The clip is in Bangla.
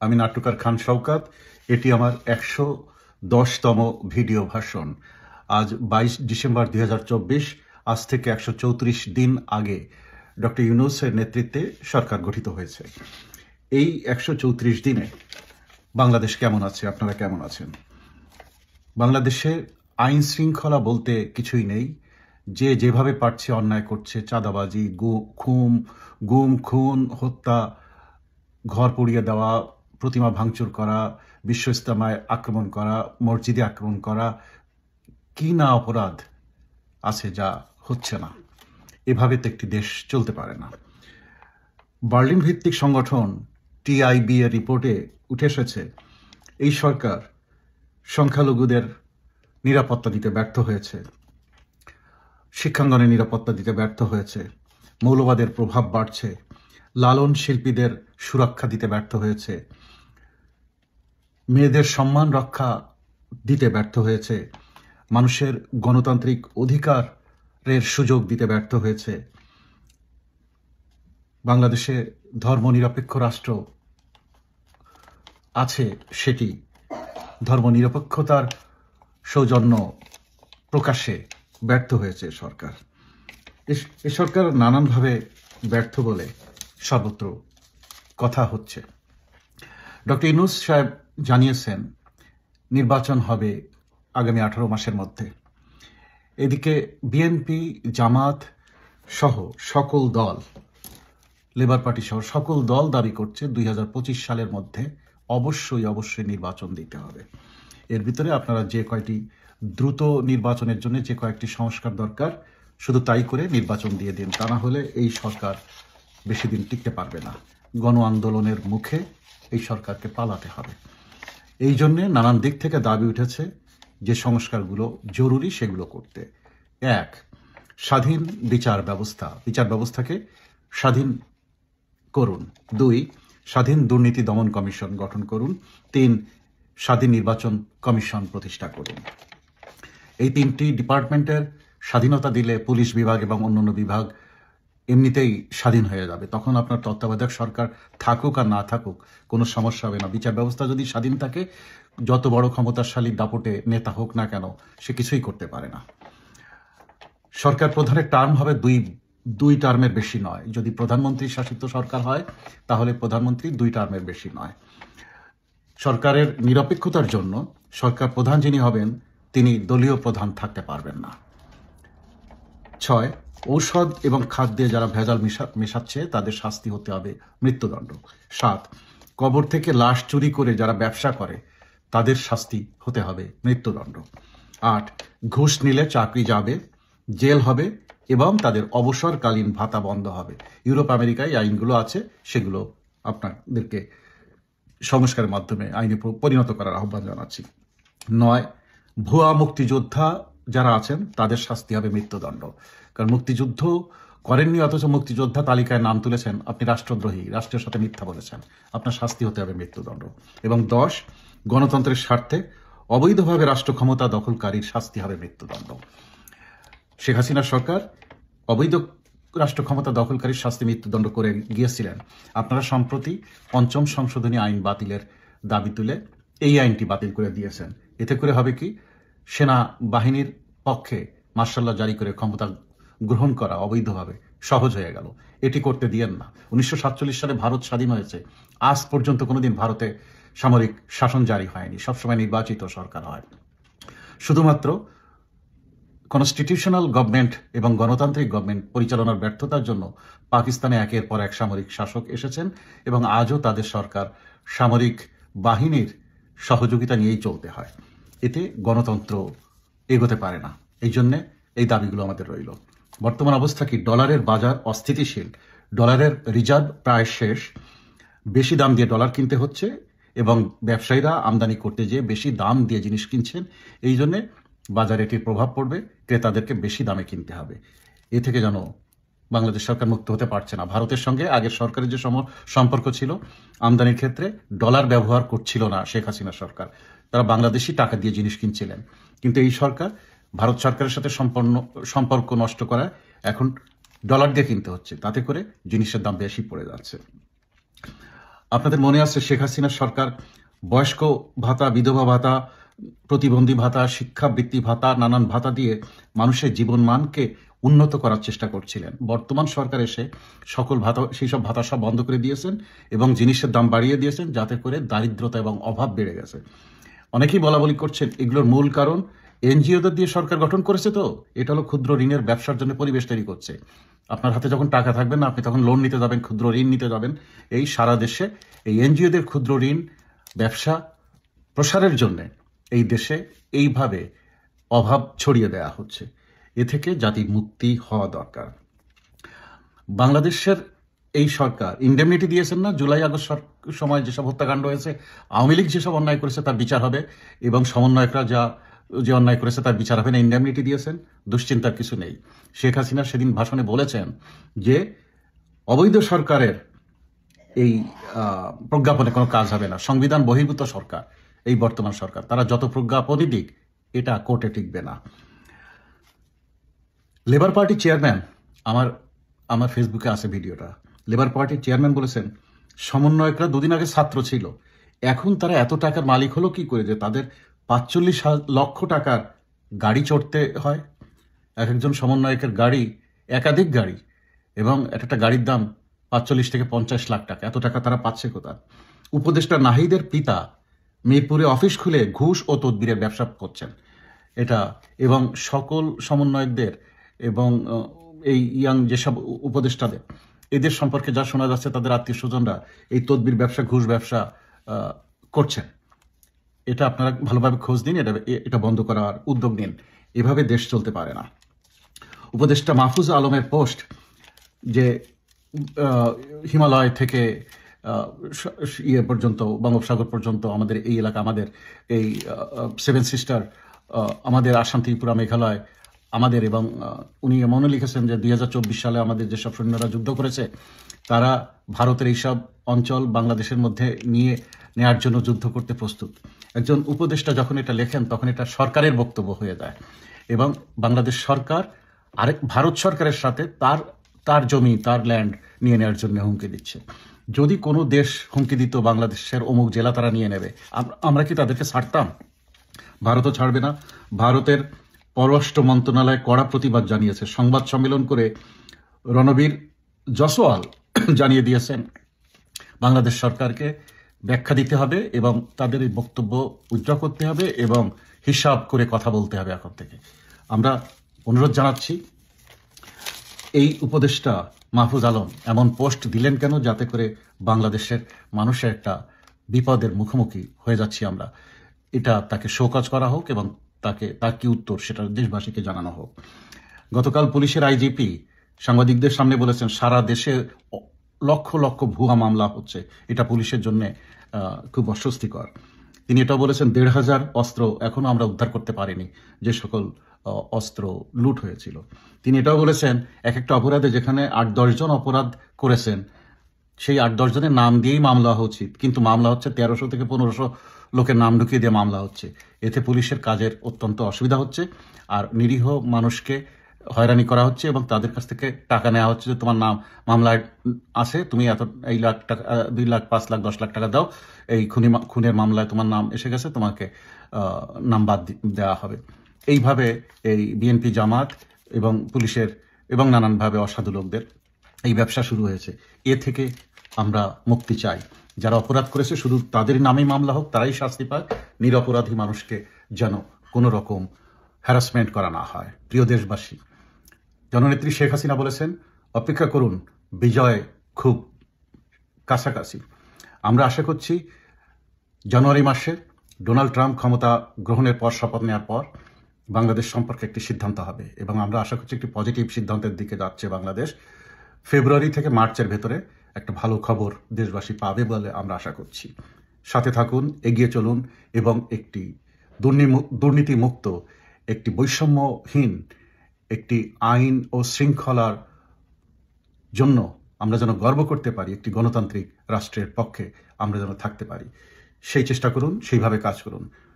আমি নাট্যকার খান শওকত। এটি আমার 110তম ভিডিও ভাষণ। আজ 22 ডিসেম্বর 2024। আজ থেকে 134 দিন আগে ডক্টর ইউনূসের নেতৃত্বে সরকার গঠিত হয়েছে। এই 134 দিনে বাংলাদেশ কেমন আছে, আপনারা কেমন আছেন? বাংলাদেশে আইন শৃঙ্খলা বলতে কিছুই নেই। যে যেভাবে পারছে অন্যায় করছে, চাঁদাবাজি, গুম খুন, হত্যা, ঘর পুড়িয়ে দেওয়া, প্রতিমা ভাঙচুর করা, বিশ্ব ইজতেমায় আক্রমণ করা, মসজিদে আক্রমণ করা, কি না অপরাধ আছে যা হচ্ছে না। এভাবে তো একটি দেশ চলতে পারে না। বার্লিন ভিত্তিক সংগঠন টিআইবি এর রিপোর্টে উঠে এসেছে এই সরকার সংখ্যালঘুদের নিরাপত্তা দিতে ব্যর্থ হয়েছে, শিক্ষাঙ্গনে নিরাপত্তা দিতে ব্যর্থ হয়েছে, মৌলবাদের প্রভাব বাড়ছে, লালন শিল্পীদের সুরক্ষা দিতে ব্যর্থ হয়েছে, মেয়েদের সম্মান রক্ষা দিতে ব্যর্থ হয়েছে, মানুষের গণতান্ত্রিক অধিকারের সুযোগ দিতে ব্যর্থ হয়েছে। বাংলাদেশে ধর্মনিরপেক্ষ রাষ্ট্র আছে, সেটি ধর্মনিরপেক্ষতার সৌজন্য প্রকাশে ব্যর্থ হয়েছে সরকার। এ সরকার নানানভাবে ব্যর্থ বলে সর্বত্র কথা হচ্ছে। ডক্টর ইউনূস সাহেব জানিয়েছেন নির্বাচন হবে আগামী 18 মাসের মধ্যে। এদিকে বিএনপি, জামাত সহ সকল দল, লেবার পার্টি সহ সকল দল দাবি করছে 2025 সালের মধ্যে অবশ্যই নির্বাচন দিতে হবে। এর ভিতরে আপনারা যে কয়টি দ্রুত নির্বাচনের জন্য যে কয়েকটি সংস্কার দরকার, শুধু তাই করে নির্বাচন দিয়ে দিন। তা না হলে এই সরকার বেশি দিন টিকতে পারবে না। গণ আন্দোলনের মুখে এই সরকারকে পালাতে হবে। এই জন্যে নানান দিক থেকে দাবি উঠেছে যে সংস্কারগুলো জরুরি সেগুলো করতে। 1. স্বাধীন বিচার ব্যবস্থাকে স্বাধীন করুন। 2. স্বাধীন দুর্নীতি দমন কমিশন গঠন করুন। 3. স্বাধীন নির্বাচন কমিশন প্রতিষ্ঠা করুন। এই 3টি ডিপার্টমেন্টের স্বাধীনতা দিলে পুলিশ বিভাগ এবং অন্যান্য বিভাগ এমনিতেই স্বাধীন হয়ে যাবে। তখন আপনার তত্ত্বাবধায়ক সরকার থাকুক আর না থাকুক কোনো সমস্যা হবে না। বিচার ব্যবস্থা যদি স্বাধীন থাকে, যত বড় ক্ষমতাশালী দাপটে নেতা হোক না কেন, সে কিছুই করতে পারে না। সরকার প্রধানের টার্ম হবে দুই টার্মের বেশি নয়। যদি প্রধানমন্ত্রী শাসিত সরকার হয় তাহলে প্রধানমন্ত্রী 2 টার্মের বেশি নয়। সরকারের নিরপেক্ষতার জন্য সরকার প্রধান যিনি হবেন তিনি দলীয় প্রধান থাকতে পারবেন না। 6. ঔষধ এবং খাদ্যে যারা ভেজাল মেশাচ্ছে তাদের শাস্তি হতে হবে মৃত্যুদণ্ড। 7. কবর থেকে লাশ চুরি করে যারা ব্যবসা করে তাদের শাস্তি হতে হবে মৃত্যুদণ্ড। 8. ঘুষ নিলে চাকরি যাবে, জেল হবে এবং তাদের অবসরকালীন ভাতা বন্ধ হবে। ইউরোপ আমেরিকায় এই আইনগুলো আছে, সেগুলো আপনাদেরকে সংস্কারের মাধ্যমে আইনে পরিণত করার আহ্বান জানাচ্ছি। 9. ভুয়া মুক্তিযোদ্ধা যারা আছেন তাদের শাস্তি হবে মৃত্যুদণ্ড। কারণ মুক্তিযুদ্ধ করেননি অথচ মুক্তিযোদ্ধা তালিকায় নাম তুলেছেন, আপনি রাষ্ট্রদ্রোহী, রাষ্ট্রের সাথে মিথ্যা বলেছেন, আপনার শাস্তি হতে হবে মৃত্যুদণ্ড। এবং 10. গণতন্ত্রের স্বার্থে অবৈধভাবে রাষ্ট্র ক্ষমতা দখলকারীর শাস্তি হবে মৃত্যুদণ্ড। শেখ হাসিনা সরকার অবৈধ রাষ্ট্র ক্ষমতা দখলকারীর শাস্তি মৃত্যুদণ্ড করে গিয়েছিলেন। আপনারা সম্প্রতি 5ম সংশোধনী আইন বাতিলের দাবি তুলে এই আইনটি বাতিল করে দিয়েছেন। এতে করে হবে কি, সেনা বাহিনীর পক্ষে মার্শাল ল জারি করে ক্ষমতা গ্রহণ করা অবৈধভাবে সহজ হয়ে গেল। এটি করতে দিয়েন না। 1947 সালে ভারত স্বাধীন হয়েছে, আজ পর্যন্ত কোনোদিন ভারতে সামরিক শাসন জারি হয়নি, সবসময় নির্বাচিত সরকার হয়। শুধুমাত্র কনস্টিটিউশনাল গভর্নমেন্ট এবং গণতান্ত্রিক গভর্নমেন্ট পরিচালনার ব্যর্থতার জন্য পাকিস্তানে একের পর এক সামরিক শাসক এসেছেন এবং আজও তাদের সরকার সামরিক বাহিনীর সহযোগিতা নিয়েই চলতে হয়। এতে গণতন্ত্র এগোতে পারে না। এই জন্যে এই দাবিগুলো আমাদের রইল। বর্তমান অবস্থা কি, ডলারের বাজার অস্থিতিশীল, ডলারের রিজার্ভ প্রায় শেষ, বেশি দাম দিয়ে ডলার কিনতে হচ্ছে এবং ব্যবসায়ীরা আমদানি করতে যেয়ে বেশি দাম দিয়ে জিনিস কিনছেন। এই জন্যে বাজারে এটির প্রভাব পড়বে, ক্রেতাদেরকে বেশি দামে কিনতে হবে। এ থেকে যেন বাংলাদেশ সরকার মুক্ত হতে পারছে না। ভারতের সঙ্গে আগের সরকারের যে সম্পর্ক ছিল, আমদানির ক্ষেত্রে ডলার ব্যবহার করছিল না শেখ হাসিনা সরকার, তারা বাংলাদেশি টাকা দিয়ে জিনিস কিনছিলেন। কিন্তু এই সরকার ভারত সরকারের সাথে সম্পর্ক নষ্ট করায় এখন ডলার দিয়ে কিনতে হচ্ছে, তাতে করে জিনিসের দাম বেশি পড়ে যাচ্ছে। আপনাদের মনে আছে শেখ হাসিনার সরকার বয়স্ক ভাতা, বিধবা ভাতা, প্রতিবন্ধী ভাতা, শিক্ষাবৃত্তি ভাতা, নানান ভাতা দিয়ে মানুষের জীবনমানকে উন্নত করার চেষ্টা করছিলেন। বর্তমান সরকার এসে সকল ভাতা, সেই সব ভাতা সব বন্ধ করে দিয়েছেন এবং জিনিসের দাম বাড়িয়ে দিয়েছেন, যাতে করে দারিদ্রতা এবং অভাব বেড়ে গেছে। অনেকেই বলা বলি করছেন এগুলোর মূল কারণ এনজিওদের দিয়ে সরকার গঠন করেছে, তো এটা হলো ক্ষুদ্র ঋণের ব্যবসার জন্য পরিবেশ তৈরি করছে। আপনার হাতে যখন টাকা থাকবে না, আপনি তখন লোন নিতে যাবেন, ক্ষুদ্র ঋণ নিতে যাবেন। এই সারা দেশে এই এনজিওদের ক্ষুদ্র ঋণ ব্যবসা প্রসারের জন্য এই দেশে এইভাবে অভাব ছড়িয়ে দেয়া হচ্ছে। এ থেকে জাতির মুক্তি হওয়া দরকার। বাংলাদেশের এই সরকার ইন্ডেমনিটি দিয়েছেন না, জুলাই আগস্ট সময় যেসব হত্যাকাণ্ড হয়েছে, আওয়ামী লীগ যেসব অন্যায় করেছে তার বিচার হবে এবং সমন্বয়করা যে অন্যায় করেছে তার বিচার হবে না, ইন্ডেমনিটি দিয়েছেন। দুশ্চিন্তার কিছু নেই। শেখ হাসিনা সেদিন ভাষণে বলেছেন যে অবৈধ সরকারের এই প্রজ্ঞাপনে কোনো কাজ হবে না। সংবিধান বহির্ভূত সরকার এই বর্তমান সরকার, তারা যত প্রজ্ঞাপনই দিক এটা কোর্টে টিকবে না। লেবার পার্টি চেয়ারম্যান, আমার ফেসবুকে আছে ভিডিওটা, লেবার পার্টির চেয়ারম্যান বলেছেন সমন্বয়করা দুদিন আগে ছাত্র ছিল, এখন তারা এত টাকার মালিক হলো কি করে যে তাদের ৪৫ লক্ষ টাকার গাড়ি চড়তে হয়। এক একজন সমন্বয়কের গাড়ি, একাধিক গাড়ি, এবং একটা গাড়ির দাম ৪৫ থেকে ৫০ লাখ টাকা। এত টাকা তারা পাচ্ছে কোথায়? উপদেষ্টা নাহিদের পিতা মিরপুরে অফিস খুলে ঘুষ ও তদবিরের ব্যবসা করছেন এটা, এবং সকল সমন্বয়কদের এবং এই ইয়াং যেসব উপদেষ্টাদের, এদের সম্পর্কে যা শোনা যাচ্ছে তাদের আত্মীয় স্বজনরা এই তদবির ব্যবসা, ঘুষ ব্যবসা করছেন। এটা আপনারা ভালোভাবে খোঁজ দিন, এটা বন্ধ করার উদ্যোগ নিন। এভাবে দেশ চলতে পারে না। উপদেষ্টা মাহফুজ আলমের পোস্ট যে হিমালয় থেকে ইয়ে পর্যন্ত, বঙ্গোপসাগর পর্যন্ত আমাদের এই এলাকা, আমাদের এই সেভেন সিস্টার, আমাদের আসাম, ত্রিপুরা, মেঘালয় আমাদের, এবং উনি এমনও লিখেছেন যে ২০২৪ সালে আমাদের যেসব সৈন্যরা যুদ্ধ করেছে তারা ভারতের এইসব অঞ্চল বাংলাদেশের মধ্যে নেয়ার জন্য যুদ্ধ করতে প্রস্তুত। একজন উপদেষ্টা যখন এটা লেখেন তখন এটা সরকারের বক্তব্য হয়ে যায়, এবং বাংলাদেশ সরকার আরেক ভারত সরকারের সাথে তার জমি, তার ল্যান্ড নিয়ে নেওয়ার জন্য হুমকি দিচ্ছে। যদি কোনো দেশ হুমকি দিত বাংলাদেশের অমুক জেলা তারা নিয়ে নেবে, আমরা কি তাদেরকে ছাড়তাম? ভারতও ছাড়বে না। ভারতের পররাষ্ট্র মন্ত্রণালয় কড়া প্রতিবাদ জানিয়েছে। সংবাদ সম্মেলন করে রণবীর জসওয়াল জানিয়ে দিয়েছেন বাংলাদেশ সরকারকে ব্যাখ্যা দিতে হবে এবং তাদের এই বক্তব্য উইথড্র করতে হবে এবং হিসাব করে কথা বলতে হবে এখন থেকে। আমরা অনুরোধ জানাচ্ছি, এই উপদেষ্টা মাহফুজ আলম এমন পোস্ট দিলেন কেন? যাতে করে বাংলাদেশের মানুষের একটা বিপদের মুখোমুখি হয়ে যাচ্ছি আমরা, এটা তাকে শোকজ করা হোক এবং তার কি উত্তর সেটা দেশবাসীকে জানানো হোক। গতকাল পুলিশের আইজিপি সাংবাদিকদের সামনে বলেছেন সারা দেশে লক্ষ লক্ষ ভুয়া মামলা হচ্ছে, এটা পুলিশের জন্য খুব অস্বস্তিকর। তিনি এটাও বলেছেন ১৫০০ অস্ত্র এখনো আমরা উদ্ধার করতে পারিনি, যে সকল অস্ত্র লুট হয়েছিল। তিনি এটাও বলেছেন এক একটা অপরাধে যেখানে ৮-১০ জন অপরাধ করেছেন সেই ৮-১০ জনের নাম দিয়েই মামলা হওয়া উচিত, কিন্তু মামলা হচ্ছে ১৩০০ থেকে ১৫০০ লোকের নাম ঢুকিয়ে দিয়ে মামলা হচ্ছে। এতে পুলিশের কাজের অত্যন্ত অসুবিধা হচ্ছে, আর নিরীহ মানুষকে হয়রানি করা হচ্ছে এবং তাদের কাছ থেকে টাকা নেওয়া হচ্ছে যে তোমার নাম মামলায় আছে, তুমি এত এই লাখ টাকা, ২ লাখ, ৫ লাখ, ১০ লাখ টাকা দাও, এই খুনের মামলায় তোমার নাম এসে গেছে, তোমাকে নাম বাদ দেওয়া হবে। এইভাবে এই বিএনপি, জামাত এবং পুলিশের এবং নানানভাবে অসাধু লোকদের এই ব্যবসা শুরু হয়েছে। এ থেকে আমরা মুক্তি চাই। যারা অপরাধ করেছে শুধু তাদের নামেই মামলা হোক, তারাই শাস্তি পাক, নিরপরাধী মানুষকে যেন কোনো রকম হ্যারাসমেন্ট করা না হয়। প্রিয় দেশবাসী, জননেত্রী শেখ হাসিনা বলেছেন অপেক্ষা করুন, বিজয় খুব কাছাকাছি। আমরা আশা করছি জানুয়ারি মাসে ডোনাল্ড ট্রাম্প ক্ষমতা গ্রহণের পর, শপথ নেওয়ার পর বাংলাদেশ সম্পর্কে একটি সিদ্ধান্ত হবে এবং আমরা আশা করছি একটি পজিটিভ সিদ্ধান্তের দিকে যাচ্ছে বাংলাদেশ। ফেব্রুয়ারি থেকে মার্চের ভেতরে একটা ভালো খবর দেশবাসী পাবে বলে আমরা আশা করছি। সাথে থাকুন, এগিয়ে চলুন এবং একটি দুর্নীতিমুক্ত, একটি বৈষম্যহীন, একটি আইন ও শৃঙ্খলার জন্য আমরা যেন গর্ব করতে পারি, একটি গণতান্ত্রিক রাষ্ট্রের পক্ষে আমরা যেন থাকতে পারি, সেই চেষ্টা করুন, সেইভাবে কাজ করুন।